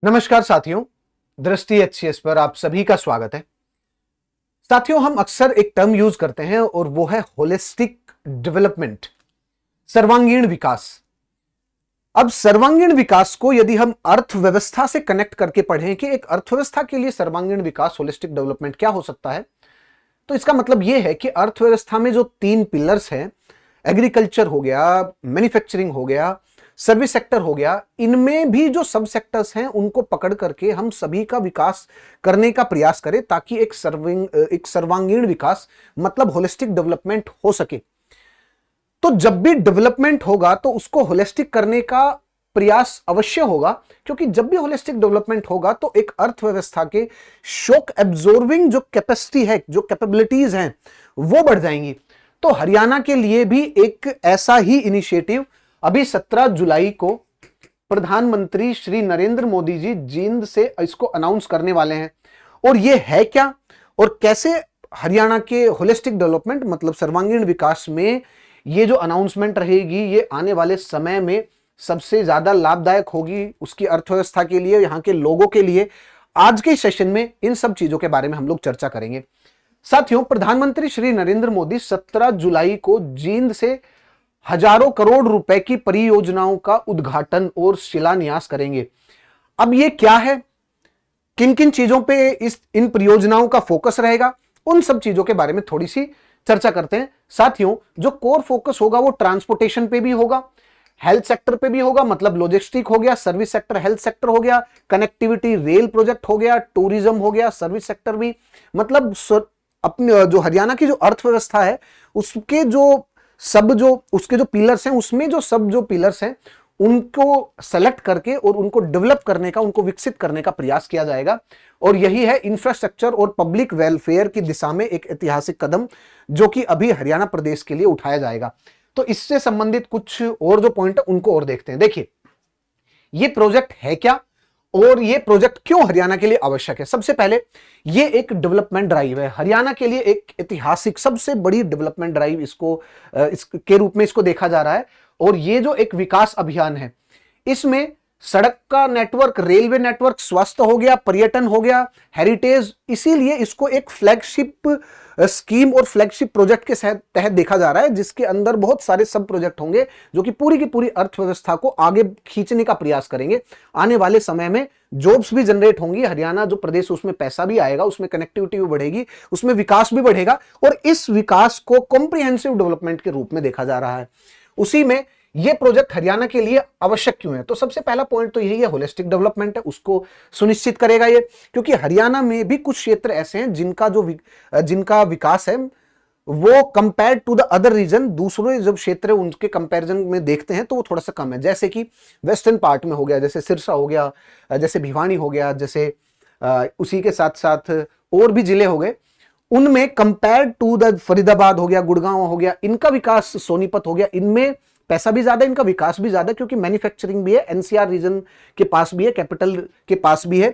नमस्कार साथियों, दृष्टि एचसीएस पर आप सभी का स्वागत है। साथियों, हम अक्सर एक टर्म यूज करते हैं और वो है होलिस्टिक डेवलपमेंट, सर्वांगीण विकास। अब सर्वांगीण विकास को यदि हम अर्थव्यवस्था से कनेक्ट करके पढ़ें कि एक अर्थव्यवस्था के लिए सर्वांगीण विकास, होलिस्टिक डेवलपमेंट क्या हो सकता है, तो इसका मतलब यह है कि अर्थव्यवस्था में जो तीन पिलर्स हैं, एग्रीकल्चर हो गया, मैन्युफैक्चरिंग हो गया, सर्विस सेक्टर हो गया, इनमें भी जो सब सेक्टर्स हैं उनको पकड़ करके हम सभी का विकास करने का प्रयास करें ताकि एक सर्वांगीण विकास मतलब होलिस्टिक डेवलपमेंट हो सके। तो जब भी डेवलपमेंट होगा तो उसको होलिस्टिक करने का प्रयास अवश्य होगा, क्योंकि जब भी होलिस्टिक डेवलपमेंट होगा तो एक अर्थव्यवस्था के शॉक एब्जॉर्बिंग जो कैपेसिटी है, जो कैपेबिलिटीज हैं, वो बढ़ जाएंगी। तो हरियाणा के लिए भी एक ऐसा ही इनिशिएटिव अभी 17 जुलाई को प्रधानमंत्री श्री नरेंद्र मोदी जी जींद से इसको अनाउंस करने वाले हैं। और ये है क्या और कैसे हरियाणा के होलिस्टिक डेवलपमेंट मतलब सर्वांगीण विकास में ये जो अनाउंसमेंट रहेगी, ये आने वाले समय में सबसे ज्यादा लाभदायक होगी उसकी अर्थव्यवस्था के लिए, यहाँ के लोगों के लिए। आज के सेशन में इन सब चीजों के बारे में हम लोग चर्चा करेंगे। साथियों, प्रधानमंत्री श्री नरेंद्र मोदी 17 जुलाई को जींद से हजारों करोड़ रुपए की परियोजनाओं का उद्घाटन और शिलान्यास करेंगे। अब ये क्या है, किन किन चीजों पे इन परियोजनाओं का फोकस रहेगा, उन सब चीजों के बारे में थोड़ी सी चर्चा करते हैं। साथियों, जो कोर फोकस होगा वो ट्रांसपोर्टेशन पे भी होगा, हेल्थ सेक्टर पे भी होगा, मतलब लॉजिस्टिक हो गया, सर्विस सेक्टर हेल्थ सेक्टर हो गया, कनेक्टिविटी रेल प्रोजेक्ट हो गया, टूरिज्म हो गया, सर्विस सेक्टर भी, मतलब अपने जो हरियाणा की जो अर्थव्यवस्था है उसके उसके जो पिलर्स हैं, उसमें जो पिलर्स हैं उनको सेलेक्ट करके और उनको डेवलप करने का, उनको विकसित करने का प्रयास किया जाएगा। और यही है इंफ्रास्ट्रक्चर और पब्लिक वेलफेयर की दिशा में एक ऐतिहासिक कदम जो कि अभी हरियाणा प्रदेश के लिए उठाया जाएगा। तो इससे संबंधित कुछ और जो पॉइंट है उनको और देखते हैं। देखिए, ये प्रोजेक्ट है क्या और ये प्रोजेक्ट क्यों हरियाणा के लिए आवश्यक है। सबसे पहले, ये एक डेवलपमेंट ड्राइव है हरियाणा के लिए, एक ऐतिहासिक सबसे बड़ी डेवलपमेंट ड्राइव इसके रूप में इसको देखा जा रहा है। और ये जो एक विकास अभियान है, इसमें सड़क का नेटवर्क, रेलवे नेटवर्क, स्वास्थ्य हो गया, पर्यटन हो गया, हेरिटेज, इसीलिए इसको एक फ्लैगशिप स्कीम और फ्लैगशिप प्रोजेक्ट के तहत देखा जा रहा है, जिसके अंदर बहुत सारे सब प्रोजेक्ट होंगे जो कि पूरी की पूरी अर्थव्यवस्था को आगे खींचने का प्रयास करेंगे। आने वाले समय में जॉब्स भी जनरेट होंगी, हरियाणा जो प्रदेश उसमें पैसा भी आएगा, उसमें कनेक्टिविटी भी बढ़ेगी, उसमें विकास भी बढ़ेगा और इस विकास को कॉम्प्रिहेंसिव डेवलपमेंट के रूप में देखा जा रहा है। उसी में यह प्रोजेक्ट हरियाणा के लिए आवश्यक क्यों है, तो सबसे पहला पॉइंट तो यही है, होलिस्टिक डेवलपमेंट है, उसको सुनिश्चित करेगा ये। क्योंकि हरियाणा में भी कुछ क्षेत्र ऐसे हैं जिनका विकास है वो compare to the other region, दूसरे जब क्षेत्र उनके कंपैरिजन में देखते हैं तो वो थोड़ा सा कम है। जैसे कि वेस्टर्न पार्ट में हो गया, जैसे सिरसा हो गया, जैसे भिवानी हो गया, जैसे उसी के साथ साथ और भी जिले हो गए, उनमें कंपेयर टू द फरीदाबाद हो गया, गुड़गांव हो गया, इनका विकास, सोनीपत हो गया, इनमें पैसा भी ज्यादा, इनका विकास भी ज्यादा, क्योंकि मैन्युफैक्चरिंग भी है, एनसीआर रीजन के पास भी है, कैपिटल के पास भी है।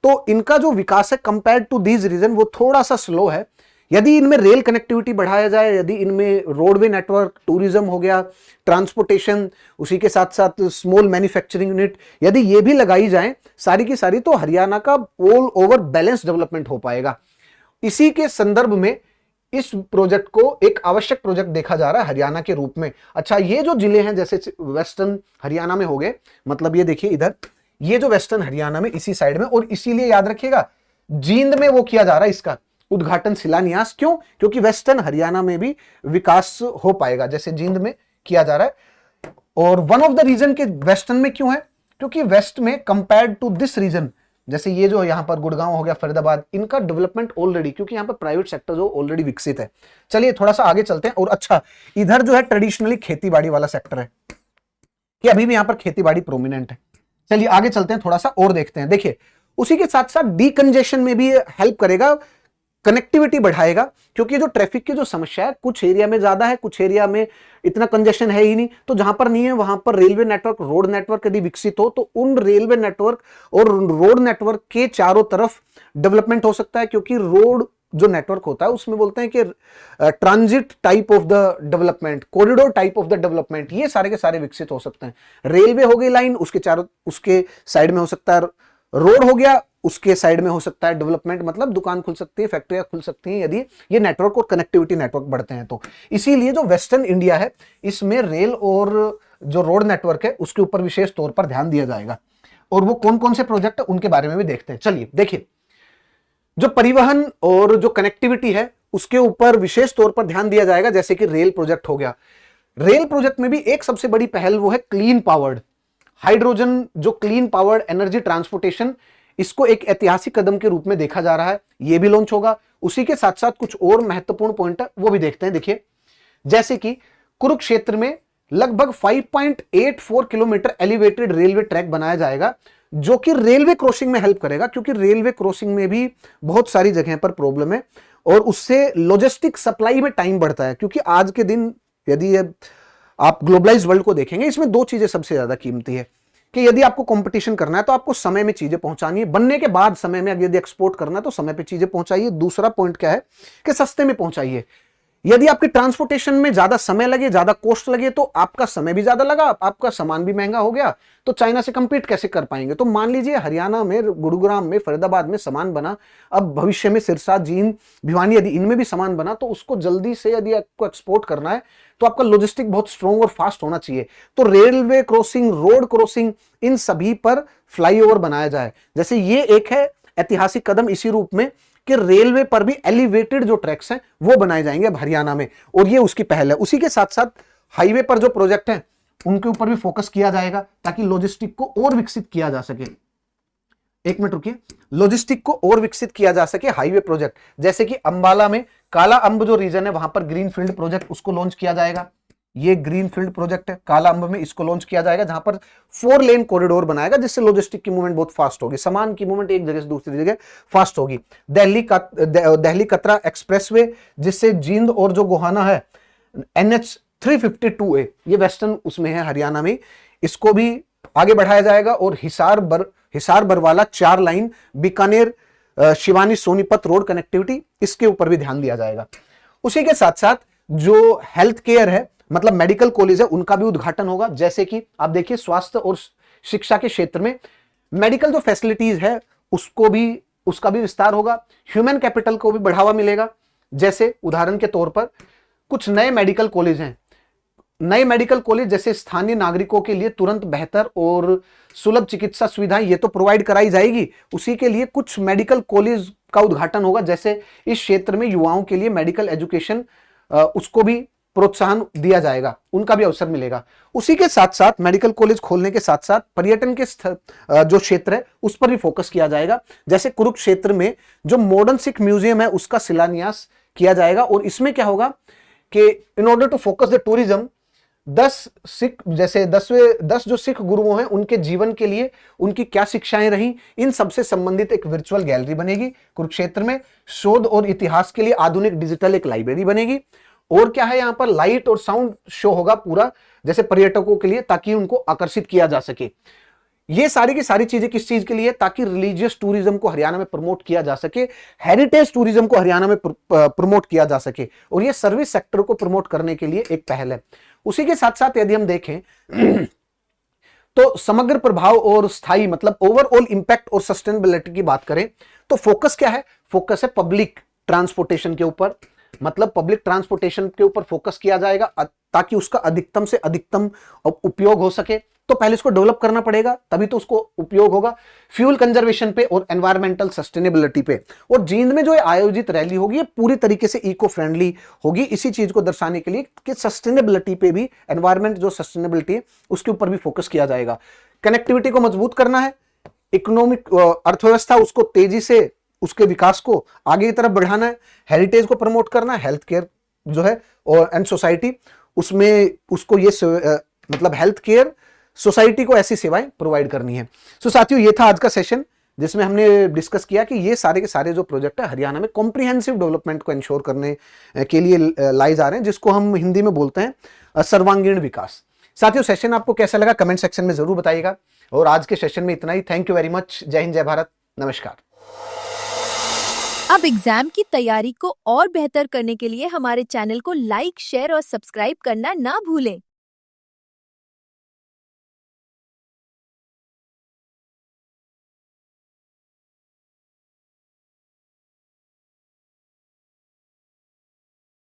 तो इनका जो विकास है कंपेयर टू दीज रीजन वो थोड़ा सा स्लो है। यदि इनमें रेल कनेक्टिविटी बढ़ाया जाए, यदि इनमें रोडवे नेटवर्क, टूरिज्म हो गया, ट्रांसपोर्टेशन, उसी के साथ साथ स्मॉल मैन्युफैक्चरिंग यूनिट, यदि ये भी लगाई जाए सारी की सारी, तो हरियाणा का ऑल ओवर बैलेंस डेवलपमेंट हो पाएगा। इसी के संदर्भ में इस प्रोजेक्ट को एक आवश्यक प्रोजेक्ट देखा जा रहा है हरियाणा के रूप में। अच्छा, ये जो जिले हैं जैसे वेस्टर्न हरियाणा में हो गए, मतलब ये देखिए इधर, ये जो वेस्टर्न हरियाणा में इसी साइड में, और इसीलिए याद रखिएगा जींद में वो किया जा रहा है इसका उद्घाटन, शिलान्यास। क्यों? क्योंकि वेस्टर्न हरियाणा में भी विकास हो पाएगा जैसे जींद में किया जा रहा है। और वन ऑफ द रीजन के वेस्टर्न में क्यों है, क्योंकि वेस्ट में कंपेयर्ड टू दिस रीजन, जैसे ये जो यहां पर गुड़गांव हो गया, फरीदाबाद, इनका डेवलपमेंट ऑलरेडी, क्योंकि यहां पर प्राइवेट सेक्टर जो ऑलरेडी विकसित है। चलिए थोड़ा सा आगे चलते हैं। और अच्छा, इधर जो है ट्रेडिशनली खेतीबाड़ी वाला सेक्टर है कि अभी भी यहां पर खेतीबाड़ी प्रोमिनेंट है। चलिए आगे चलते हैं, थोड़ा सा और देखते हैं। देखिए, उसी के साथ साथ डीकंजेशन में भी हेल्प करेगा, कनेक्टिविटी बढ़ाएगा, क्योंकि जो ट्रैफिक की जो समस्या है कुछ एरिया में ज्यादा है, कुछ एरिया में इतना कंजेशन है ही नहीं। तो जहां पर नहीं है वहां पर रेलवे नेटवर्क, रोड नेटवर्क यदि विकसित हो तो उन रेलवे नेटवर्क और रोड नेटवर्क के चारों तरफ डेवलपमेंट हो सकता है। क्योंकि रोड जो नेटवर्क होता है उसमें बोलते हैं कि transit type of the development, corridor type of the development, ये सारे के सारे विकसित हो सकते हैं। रेलवे हो गई लाइन, उसके साइड में हो सकता है रोड हो गया, उसके साइड में हो सकता है डेवलपमेंट, मतलब दुकान खुल सकती है, फैक्ट्रियां खुल सकती हैं यदि ये नेटवर्क और कनेक्टिविटी नेटवर्क बढ़ते हैं तो। इसीलिए जो वेस्टर्न इंडिया है इसमें रेल और जो रोड नेटवर्क है उसके ऊपर विशेष तौर पर ध्यान दिया जाएगा। और वो कौन कौन से प्रोजेक्ट है उनके बारे में भी देखते हैं। चलिए देखिए, जो परिवहन और जो कनेक्टिविटी है उसके ऊपर विशेष तौर पर ध्यान दिया जाएगा, जैसे कि रेल प्रोजेक्ट हो गया। रेल प्रोजेक्ट में भी एक सबसे बड़ी पहल वो है क्लीन पावर्ड हाइड्रोजन, जो क्लीन पावर्ड एनर्जी ट्रांसपोर्टेशन, इसको एक ऐतिहासिक कदम के रूप में देखा जा रहा है, ये भी लॉन्च होगा। उसी के साथ साथ कुछ और महत्वपूर्ण पॉइंट है वो भी देखते हैं। देखिए, जैसे कि कुरुक्षेत्र में लगभग 5.84 किलोमीटर एलिवेटेड रेलवे ट्रैक बनाया जाएगा, जो कि रेलवे क्रॉसिंग में हेल्प करेगा, क्योंकि रेलवे क्रॉसिंग में भी बहुत सारी जगह पर प्रॉब्लम है और उससे लॉजिस्टिक सप्लाई में टाइम बढ़ता है। क्योंकि आज के दिन यदि आप ग्लोबलाइज वर्ल्ड को देखेंगे, इसमें दो चीजें सबसे ज्यादा कीमती है कि यदि आपको कंपटीशन करना है तो आपको समय में चीजें पहुंचानी है, बनने के बाद समय में यदि एक्सपोर्ट करना है तो समय पे चीजें पहुंचाइए। दूसरा पॉइंट क्या है कि सस्ते में पहुंचाइए। यदि आपकी ट्रांसपोर्टेशन में ज्यादा समय लगे, ज्यादा कॉस्ट लगे, तो आपका समय भी ज्यादा लगा, आपका सामान भी महंगा हो गया, तो चाइना से कंपीट कैसे कर पाएंगे। तो मान लीजिए हरियाणा में, गुरुग्राम में, फरीदाबाद में सामान बना, अब भविष्य में सिरसा, जींद, भिवानी यदि इनमें भी सामान बना, तो उसको जल्दी से यदि आपको एक्सपोर्ट करना है तो आपका लॉजिस्टिक बहुत स्ट्रॉन्ग और फास्ट होना चाहिए। तो रेलवे क्रॉसिंग, रोड क्रॉसिंग, इन सभी पर फ्लाईओवर बनाया जाए। जैसे ये एक है ऐतिहासिक कदम इसी रूप में कि रेलवे पर भी एलिवेटेड जो ट्रैक्स हैं वो बनाए जाएंगे अब हरियाणा में, और ये उसकी पहल है। उसी के साथ साथ हाईवे पर जो प्रोजेक्ट हैं उनके ऊपर भी फोकस किया जाएगा ताकि लॉजिस्टिक को और विकसित किया जा सके। एक मिनट रुकिए, लॉजिस्टिक को और विकसित किया जा सके हाईवे प्रोजेक्ट, जैसे कि अंबाला में काला अंब जो रीजन है वहां पर ग्रीनफील्ड प्रोजेक्ट उसको लॉन्च किया जाएगा। ये ग्रीनफील्ड प्रोजेक्ट है काला अंब में, इसको लॉन्च किया जाएगा जहां पर 4 लेन कॉरिडोर बनाएगा, जिससे लॉजिस्टिक की मूवमेंट बहुत फास्ट होगी, सामान की मूवमेंट एक जगह से दूसरी जगह फास्ट होगी। दिल्ली कतरा एक्सप्रेसवे, जिससे जींद और जो गोहाना है NH 352A, ये वेस्टर्न उसमें है हरियाणा में, इसको भी आगे बढ़ाया जाएगा। और Hisar Barwala 4 line Bikaner Shivani Sonipat road connectivity, इसके ऊपर भी ध्यान दिया जाएगा। उसी के साथ साथ जो हेल्थ केयर है, मतलब मेडिकल कॉलेज है, उनका भी उद्घाटन होगा। जैसे कि आप देखिए, स्वास्थ्य और शिक्षा के क्षेत्र में मेडिकल जो फैसिलिटीज है उसका भी विस्तार होगा। ह्यूमन कैपिटल को भी बढ़ावा मिलेगा। जैसे उदाहरण के तौर पर कुछ नए मेडिकल कॉलेज हैं, नए मेडिकल कॉलेज जैसे स्थानीय नागरिकों के लिए तुरंत बेहतर और सुलभ चिकित्सा सुविधाएं ये तो प्रोवाइड कराई जाएगी, उसी के लिए कुछ मेडिकल कॉलेज का उद्घाटन होगा। जैसे इस क्षेत्र में युवाओं के लिए मेडिकल एजुकेशन, उसको भी प्रोत्साहन दिया जाएगा, उनका भी अवसर मिलेगा। उसी के साथ साथ मेडिकल कॉलेज खोलने के साथ साथ पर्यटन के जो क्षेत्र है उस पर भी फोकस किया जाएगा। जैसे कुरुक्षेत्र में जो मॉडर्न सिख म्यूजियम है उसका शिलान्यास किया जाएगा। और इसमें क्या होगा कि in order to focus the tourism, 10 जो सिख गुरुओं हैं उनके जीवन के लिए उनकी क्या शिक्षाएं रही, इन सबसे संबंधित एक वर्चुअल गैलरी बनेगी कुरुक्षेत्र में। शोध और इतिहास के लिए आधुनिक डिजिटल एक लाइब्रेरी बनेगी। और क्या है, यहां पर लाइट और साउंड शो होगा पूरा, जैसे पर्यटकों के लिए, ताकि उनको आकर्षित किया जा सके। ये सारी की सारी चीजें किस चीज के लिए, ताकि रिलीजियस टूरिज्म को हरियाणा में प्रमोट किया जा सके, हेरिटेज टूरिज्म को हरियाणा में प्रमोट किया जा सके, और ये सर्विस सेक्टर को प्रमोट करने के लिए एक पहल है। उसी के साथ साथ यदि हम देखें तो समग्र प्रभाव और स्थायी, मतलब ओवरऑल इंपैक्ट और सस्टेनेबिलिटी की बात करें तो फोकस क्या है, फोकस है पब्लिक ट्रांसपोर्टेशन के ऊपर, मतलब पब्लिक ट्रांसपोर्टेशन के ऊपर फोकस किया जाएगा ताकि उसका अधिकतम से अधिकतम उपयोग हो सके। तो पहले इसको डेवलप करना पड़ेगा, तभी तो उसको उपयोग होगा। फ्यूल कंजर्वेशन पे और एनवायरमेंटल सस्टेनेबिलिटी पे। और जींद में जो आयोजित रैली होगी ये पूरी तरीके से इको फ्रेंडली होगी, इसी चीज को दर्शाने के लिए कि सस्टेनेबिलिटी पे भी, एनवायरमेंट जो सस्टेनेबिलिटी है उसके ऊपर भी फोकस किया जाएगा। कनेक्टिविटी को मजबूत करना है, इकोनॉमिक अर्थव्यवस्था उसको तेजी से, उसके विकास को आगे की तरफ बढ़ाना है, हेरिटेज को प्रमोट करना है, हेल्थ केयर जो है और एंड सोसाइटी उसमें उसको ये मतलब हेल्थ केयर सोसाइटी को ऐसी सेवाएं प्रोवाइड करनी है। सो साथियों, ये था आज का सेशन जिसमें हमने डिस्कस किया कि ये सारे के सारे जो प्रोजेक्ट है हरियाणा में कॉम्प्रिहेंसिव डेवलपमेंट को इंश्योर करने के लिए लाए जा रहे हैं, जिसको हम हिंदी में बोलते हैं सर्वांगीण विकास। साथियों, सेशन आपको कैसा लगा कमेंट सेक्शन में जरूर बताइएगा। और आज के सेशन में इतना ही। Thank you very much. Jai Hind, जय भारत, नमस्कार। अब एग्जाम की तैयारी को और बेहतर करने के लिए हमारे चैनल को लाइक, शेयर और सब्सक्राइब करना ना भूलें।